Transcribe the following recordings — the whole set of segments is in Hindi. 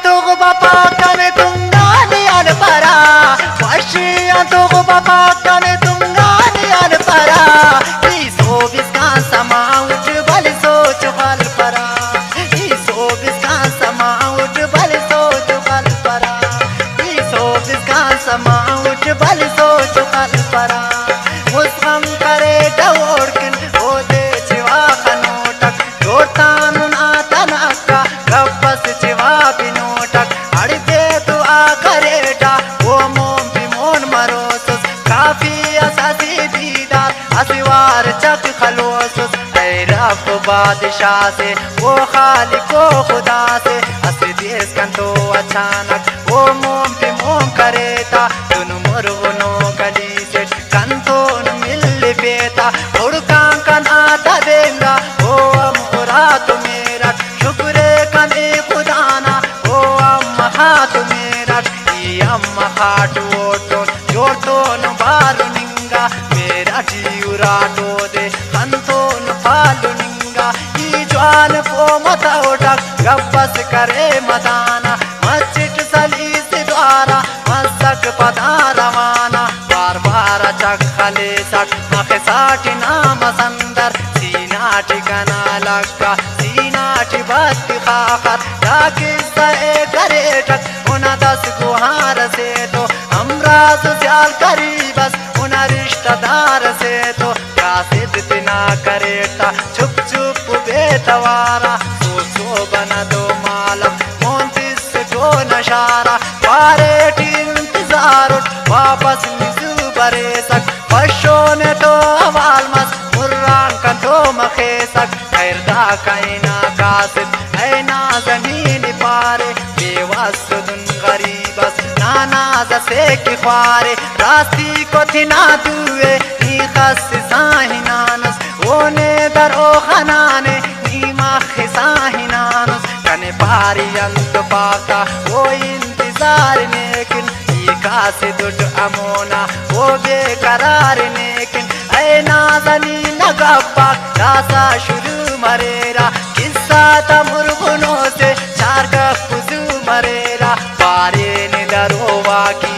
तो बापा कने तुंगानी अन परा वशिया तो बापा कने तुंगानी अन परा ई सोबिस का समाउट बल सोच बल परा ई सोबिस का समाउट बल सोच बल परा ई सोबिस का समाउट बल सोच बल परा मुस्कम करे डोरकिन ओ दे चिवा खनोटक जोरतानुन आता नक्का गब्बस चिवा बिनोटक अड़के तू आ करेटा ओ मोम बिमोन मरोसस काफी असासी दीदार असिवार चक खलोसस ऐ रब बादशाह से ओ खालिको खुदा से अस देश कंतो अचानक ओ मोम बिमोम करेता तुन मुरगुनो गली से कंतो मिल बेता उड़का कन आता देंगा ओ अमरा तो मेरा शुक्र कने खुदाना ओ अम्मा खातु मेरा ई अम्मा खाटू ओटो जोटो न बालू निंगा मेरा जीवरा तो दे कंतो न पालू निंगा ई ज्वान पो मता उठक गब्बस करे मदाना मस्जिद सली से द्वारा मसक पता रवाना बार बार चक खले सट मखे साठ नाम संदर सीना ठिकाना लगा सीना ठिबत खाखर डाके सए करे टक उना 10 गुहार से तो हमरा सुशाल करी बस उना रिश्तेदार से तो कासिद बिना करेटा चुप चुप बेतवारा सो बना दो मालम मोंतिस जो नशारा पारे इंतजार वापस निजू बरे सक पशो ने तो अवाल मस मुर्रान का तो मखे सक खैर दा कायना कासिद है ना जमीन पारे बेवस दुन गरीबस नाना जसे की ख्वारे रास्ती को थी ना दुए नी खस साहिनानस ओने दर ओ खनाने नी माख साहिनानस कने पारी अंत पाता वो इंतजार नेकिन कासे दुट अमोना वो बेकरार नेकिन ऐ नाज़नी नगप्पा रासा शुरू मरेरा किस्सा तमुरगुनो से चार का कुजू मरेरा पारे ने दरोवा की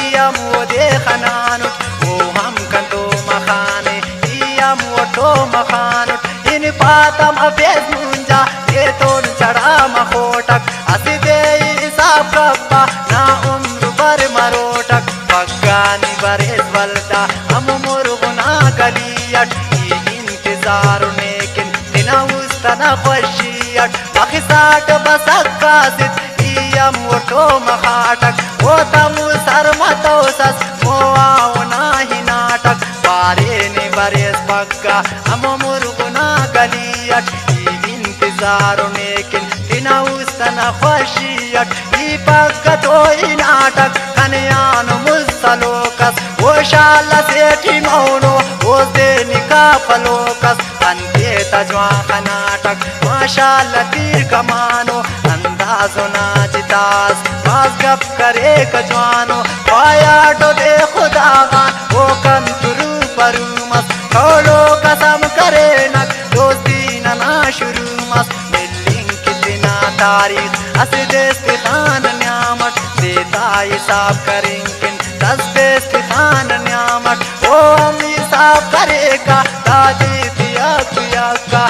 इयम वो दे खनानुट वो हम कंतो मखाने इयम वो तो मखानुट इन पातम अबेज मुंजा ये तोन चढ़ा मखोटक असिदे हिसाब कब्बा ना उम्र बर मरोटक पगानी बरेस वल्दा हम मुरगुना गलियट ई इंतजार नेकिन दिना उस्तना खुशियट मखसाट बसक्कासित इयम वटो मखाटक वो तमु सर मतोसस मोआउना ही नाटक पारे ने बरेस पग्गा हम मुरगुना गलियट ई इंतजार नेकिन दिना उस्तना खुशियट ई पग्गा तो ई नाटक कन्यान मुसलोकस वो शाला सेठी मौनो वो दे निका फलोकस अंते तजवा खनाटक माशाल्लाह तीर कमानो अंदाजो नाचितास मास गप करे कजवानो पाया डो दे खुदागान वो कंतुरु परुमस खोलो कसम करे नक दोस्ती ना शुरू मस मिलिंग कितना तारीख अस देस्ती खान न्यामत देता हिसाब करेंगे 10 बेस्ती खान न्यामत ओ हम हिसाब करेगा दादी दिया पिया का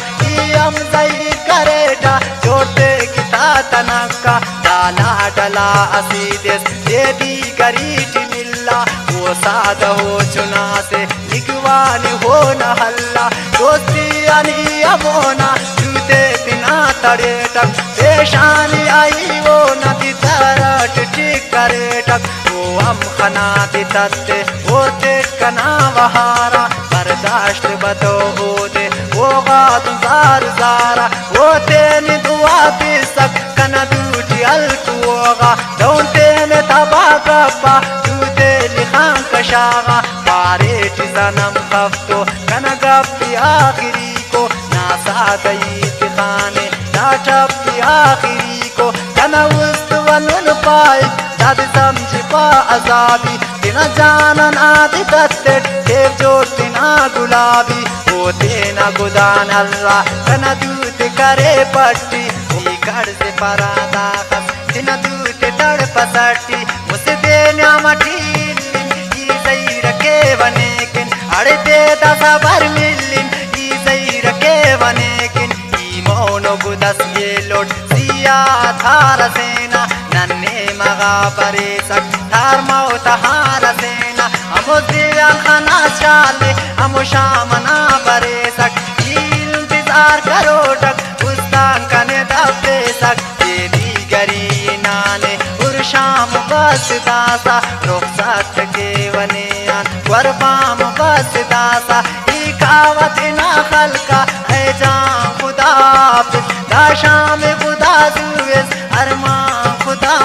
हम सही करेगा छोटे किता तनका डाला डला असीदेस दे दी गरीट मिल्ला वो साद हो चुना से निगवान हो न हल्ला दोस्ती अनी अमोना जूते बिना तड़े टक पेशानी आई वो नदी तरट ठीक करे टक वो हम खना दितते वो तेट कना वहारा बर्दाश्त बतो हो दे वो गात जार जारा वो तेन दुआ पिसक कना दूटी अलकुओगा दौन तेन तबा गप्पा दूते लिखां कशागा पारे टिजनम खफ्तो कना गप्पी आखिरी को नासा दई तिखाने नाटप्पी आखिरी को कना उस्त वनुन पाई दाद समझ पा अजाबी तिना जानन आदि तत्ते देव जो तिना गुलाबी वो तेना गुदान अल्लाह कना दूत करे पट्टी घर से परादा तिना दूते तड़पसटी मुझसे देना मठीन ई सही रखे बनेकिन अड़े दे दसा भर मिलिन ई सही रखे बनेकिन ई मौनो गुदस ये लोट सिया थार सेना नन्हे मगा परे सक थार मौत हार सेना अमो दिया खाना चाले अमो शामना परे सक इंतजार करो टक उस्तान कने दबे सक तेरी गरी नाने उर शाम बस दासा रुखसत के वनियान वरबाम बस दासा ई कावत ना खलका है जान खुदा दा शाम खुदा जुएस अरमान खुदा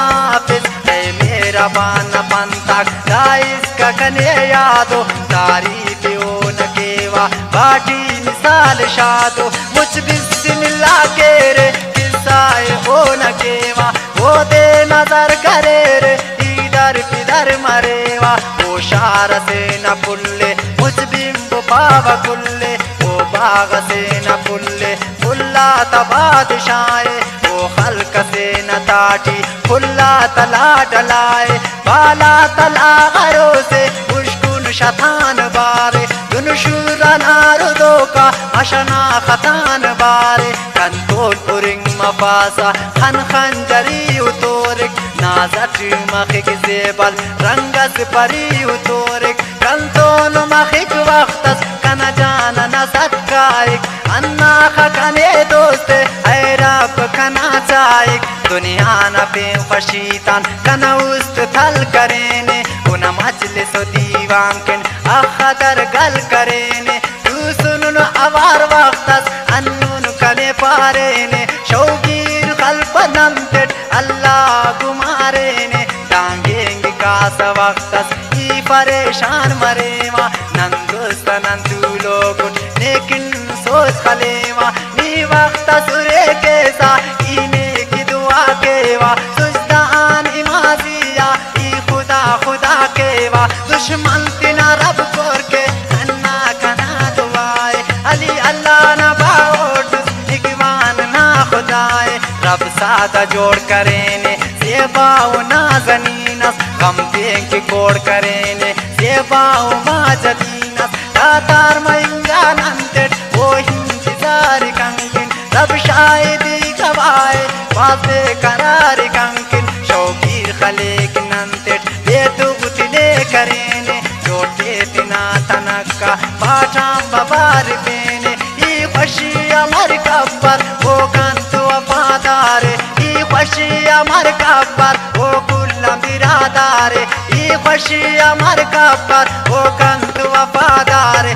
है मेरा बाना पंतक दाइस का कने यादो तारीफ ओ न केवा बाटी मिसाल शादो मुझ बिस्मिल्लाह के रे किसाए हो न केवा वो दे नजर करे रे इधर किधर मरेवा वो शार से न पुल्ले मुझ बिंब पाव कुल्ले वो बाग से न पुल्ले फुल्ला तबादशाए वो खल्क से न ताटी फुल्ला तला डलाए बाला तला गरो से मुश्कुन शतान बारे दुनुशुरा नारुदो का अशना खतान बारे कंतोल पुरिंग मफासा खन खंजरी उतोरिक नाजट मखिक जेबल रंगस परी उतोरिक कंतोल मखिक वक्तस कन जाना नसत काइक अन्ना खकने दोस्त ऐ रब कना चाइक दुनिया न पे फशीतान कन उस्त थल करेने उन मजलिस दीवांकन अखदर गल करेने तू सुन अवार वक्तस अन्नुन कने पारेने शौगीर खल्प नमतेट अल्लाह गुमारेने टांगेंगे कास वक्तस ई परेशान मरेवा नंदुस्त नंदू लोगुन लेकिन सोच खलेवा नी वक्त सुरे केसा इने की दुआ केवा सुजदान इमाजिया ई खुदा खुदा केवा दुश्मन तिना रब कोर के अन्ना कना दुआए अली अल्लाह ना बाओट इकवान ना खुदाए रब सादा जोड़ करेने सेबाओ ना जनीनस गम देंग की कोड़ करेने सेबाओ मा जदीनस तार महिंगा नंतेट वो इंतजार कंकिन रब शायदी गवाए वास्ते करार कंकिन शौकीर खलेक नंतेट दे दुगुतले करेने जोटे तिना तनक्का पाठाम बबार पेने ई खुशी अमर कब्बर वो कंतु वफादार ई खुशी अमर कब्बर वो कुल्ला बिरादार ई खुशी अमर कब्बर वो कंतु वफादार